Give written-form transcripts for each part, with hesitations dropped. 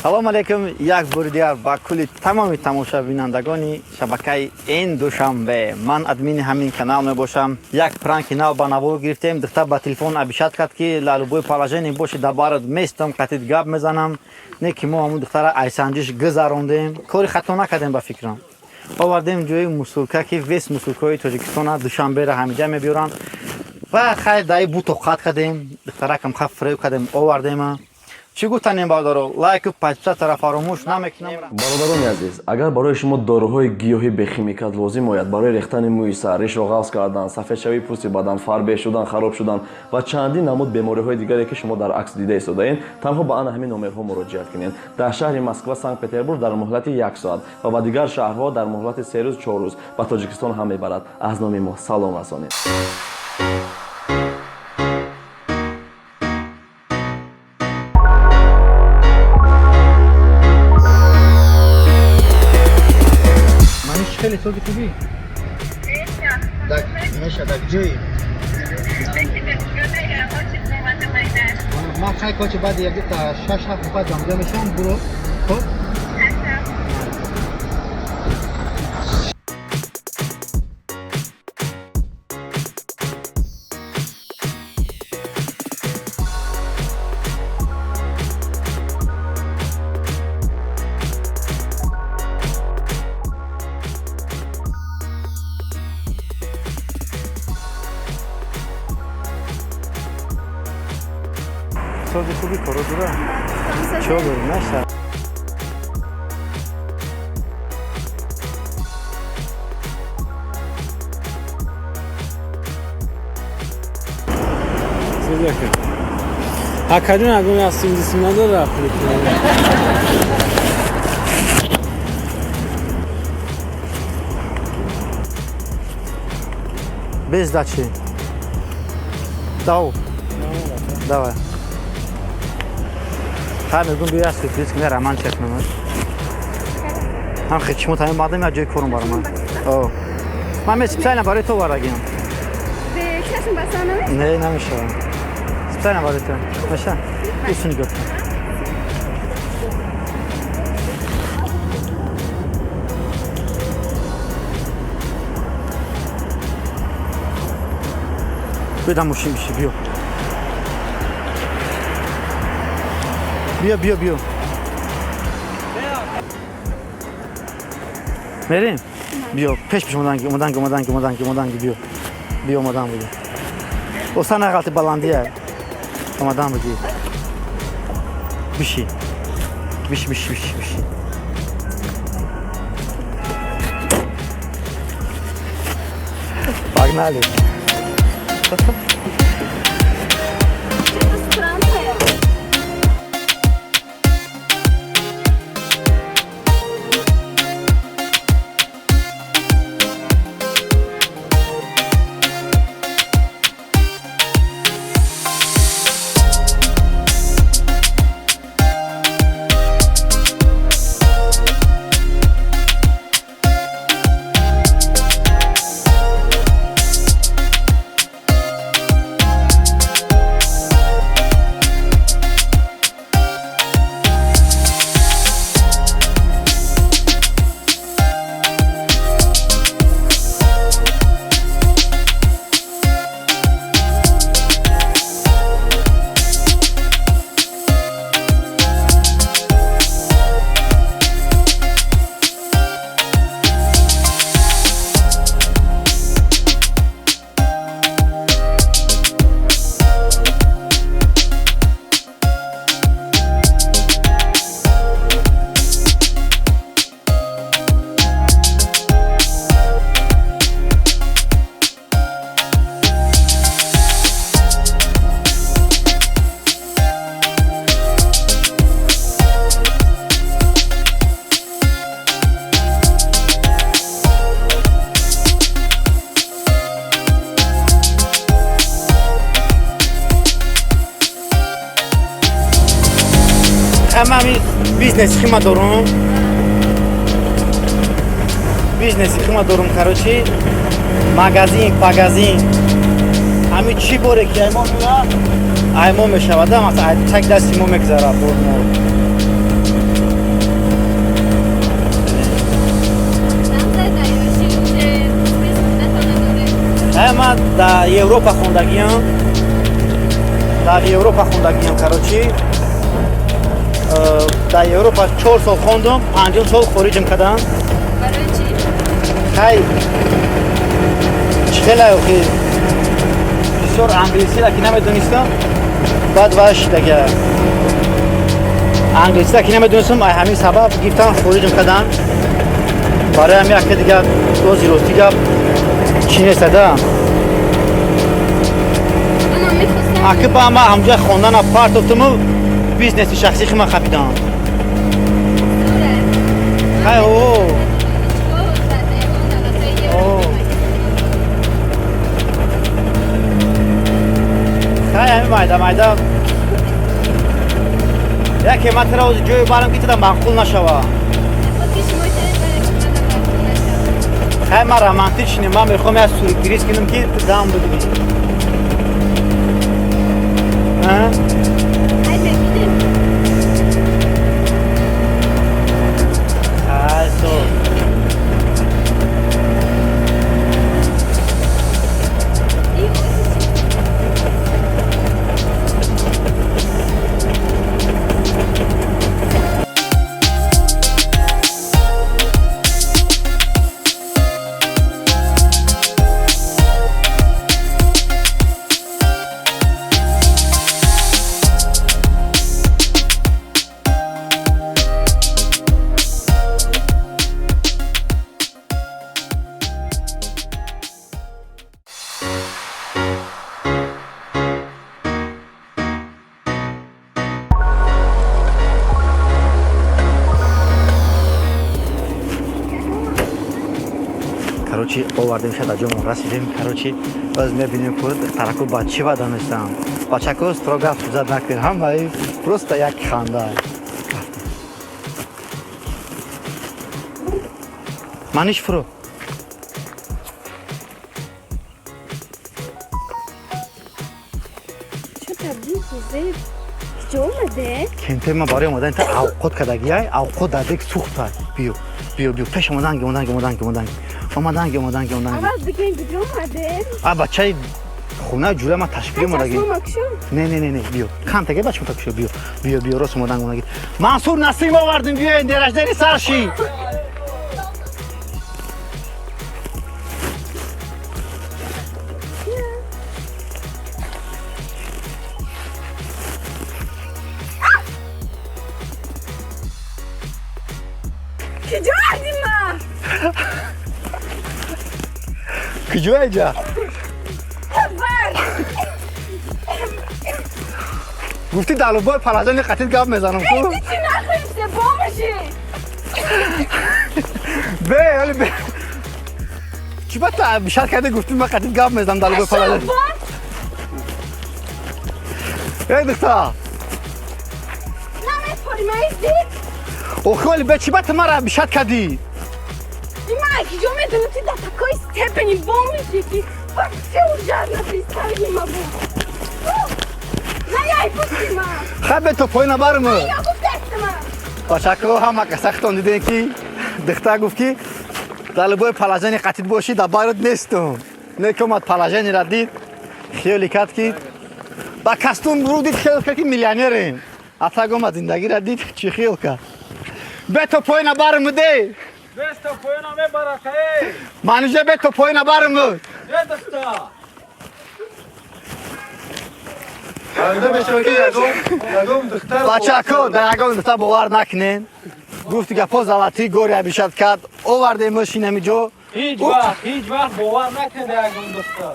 салом алейкум. Як бори дигар ба кулли тамоми тамошабинандагони шабакаи ин душанбе. Ман админи ҳамин канал мебошам. Як пранки нав ба навор гирифтем. Духтар ба телефон абишат кард ки лалубои положение боши дар барат местам қатид гап мезанам. Не ки мо ҳамун духтара айсанҷиш гузарондем. Кори хато накардем ба фикрам. Овардем ҷои мусулка ки вес мусулкаҳои Тоҷикистона душанберо ҳамиҷа мебиёранд. ва хайр даи бу тоқат кардем. Духтаракам хаб фиреб кардем овардема. چی گفتنیم برادرو لایک و پادشاه را فراموش نمیکنم. برادران عزیز، اگر برای شما داروهای گیاهی بخیمیکات لازم آید برای ریختن موی سر، ریش را قوس کردن، سفید شوی پوست بدن، فربه شدن، خراب شدن و چندین نمود بیماری‌های دیگری که شما در عکس دیده اید، تنها با آن همین نمرها مراجعه کنید. در شهر مسکو، سنت پترزبورگ در مهلت 1 ساعت و با دیگر شهرها در مهلت 3 روز 4 روز به تاجیکستان هم میبرد. از نام ما سلام رسانید. خیلی تو خوبی؟ میشه دک جوی. ما خیلی کوچه بعد یک تا 6 هفته بعد جمع میشم برو. خب سازی خوبی کارو داره. چه بگم نشه. سازی که. هکرون اگه می‌استیم دیسم نداره رفتی. Bez dači. Dao. Давай. خیلی میگم بیا سورپرایز کنم رمان چکنم. هم خیلی مطمئن بعدم یا جای کارم برام. اوه. من می‌سپسیم برای تو وارگیم. به کشون بسانم؟ نه نمیشه. سپسیم برای تو. میشه. ایشونی گفت. بدم ماشین میشه بیا. بیا بیا میریم بیا پیش مدنگی بیا مدن بگی اوسان غلطی بلندیه مدن بگی بشی Погнали. من بیزنس خیمه دارم کاروچی مغازین همین چی باره که ایمان میشود مثلا تک دستی ما میگذاره در Европа خوندگیم در Европа خوندگیم کراچی در Европа 4 سال خوندم 5 سال خارجم کردم برای چی؟ خیلی خیلی اوکی بسیار انگلیسی را که نمیدونستم بعد باش دیگه انگلیسی را که نمیدونستم همین سبب گفتم خارجم کردم برای همین که دیگه روزی روز دیگه چی نستدم اما میخواستم اگه با ما همجا خوندن پارت افتم بیزنس شخصی خیلی خپیدم خیلی او خیلی همین مایده یکی من تر از جوی بارم که تدا معقول نشوه خیلی من رمانتیک نیم من میخوام از سورپریز کنم که دام بگیریم کراچی آوردیم شد از جامون رسیدیم کراچی باز میبینیم که ترکو بچه و دانستم بچه که استراگاف زد نکن همه پروست یک خانده منیش فرو چه تبدیل چیزه کجا اومده؟ کنته ما برای اومدن تا اوقات کدگی های اوقات دادک سوخت بیو پیش اومدنگ اول بگیم کجا اومده؟ بچه خونه جوره ما تشکیل اومدگی نه بیو کم تگه بچه متکشو بیو راست اومدنگ منصور نسیم آوردیم بیو این درش داری سرشی کجا اومدیم ما؟ کجا اینجا؟ گفتی دلو بای پلازانی قطعید گاب میزنم تو؟ چی نخویسته بامشی؟ به چی باید تا بیشتر کرده گفتی من قطعید گاب میزنم دلو بای پلازانی ای دختر نمیپاری من ایزید؟ اوخی ولی به چی باید ما را بیشتر کردی؟ این من کجا میدونم تی در تکای ستپنی بامشی که بچه اونجا نفیستاری ما بود نه یای پوستی ما خب به تو پای نبرم یا گفت ما بچکو همه که سختان دیدن که دختر گفت که دلو پلاژانی قطید باشی در بایرد نیستم نه که اومد پلاژانی را دید خیلی کرد که با کستون رو دید خیلی کرد که میلیونریم حتی اومد زندگی را دید چی خیلی کرد به تو پای نبرم ده Без то поена ме барака ей. منوجه به تو پای نبرم Е доста. بچکو در اگه دختر باور نکنین گفتی که پا زلطی گوری بیشت کرد آورده ماشین همیجا هیچ وقت باور نکنه اگه دوستا.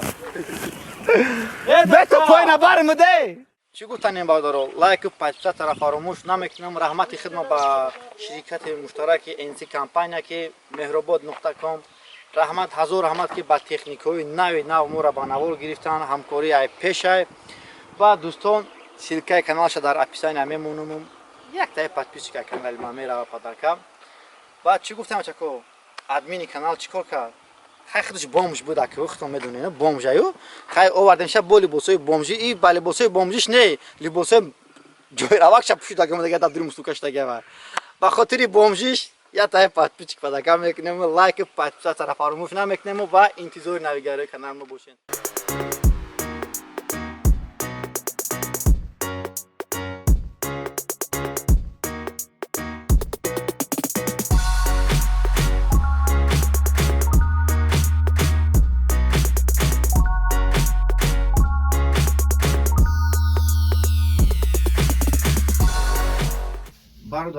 به تو پای نبرم ده چی گفتن این بادارو لایک و پچتا طرف فراموش نمیکنم رحمت خدمت با شرکت مشترک انسی کمپانی که mehrobod.com رحمت هزار رحمت که با تکنیکوی نو مورا با نوار گرفتن همکاری ای پیش و دوستان سیلکای کانالش در اپیساین میمونم یک تای پادپیچ که کانال ما میرا پادرکم بعد چی گفتم چکو ادمین کانال چیکار کرد خیلی خودش بومج بود که وقتم میدونی نه بومجایو خیلی آوردن شب با لباسای بومجی ای با لباسای بومجیش نه لباسای جوی راوکش پوشیده که مدگه در درم سوکش دگه و خاطری بومجیش یا تای پادپیچ پادرکم میکنم لایک پادپیچ طرف فراموش نمیکنم و انتظار نویگرای کانال ما باشین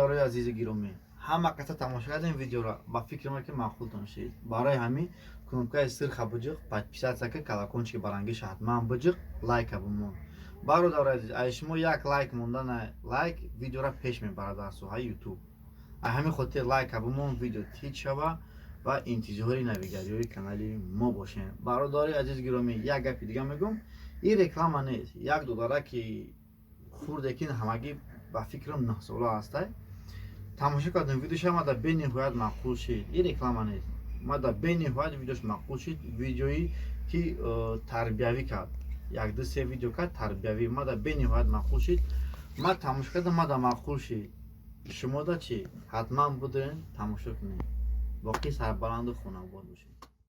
бародарои азизи гиромӣ, ҳама қаса тамошо кардем видеоро, ба фикр ки маъқултон шид. Барои ҳамин кнопкаи сирха биҷиқ, подписатсия колокольчики барангиша ҳатман биҷиқ, лайка бимон. Бародарои азиз, ай шумо як лайк монда лайк видеоро пеш мебарад дар соҳаи ютуб. Ай ҳамин хотир лайка бимон, видео тиҷ шава ва интизори навигариёи канали мо бошед. Бародарои азизи гиромӣ, як гапи дига мегӯм, ин реклама нест. $1 ки хурде ки ҳамагӣ ба фикрам 9 сола ҳастай. Тамошо кардем видеоша мада бениҳоят маъқул шид. Ин реклама нест. Мада бениҳоят видеош маъқул шид. Видеои ки тарбиявӣ кард. 1-2-3 видео кард тарбиявӣ. Мада бениҳоят маъқул шид. Ма тамошо кардам, мада маъқул шид. Шумо да чӣ? Ҳатман будем тамошо кунед. Боқӣ сарбаланду хонобод бошед.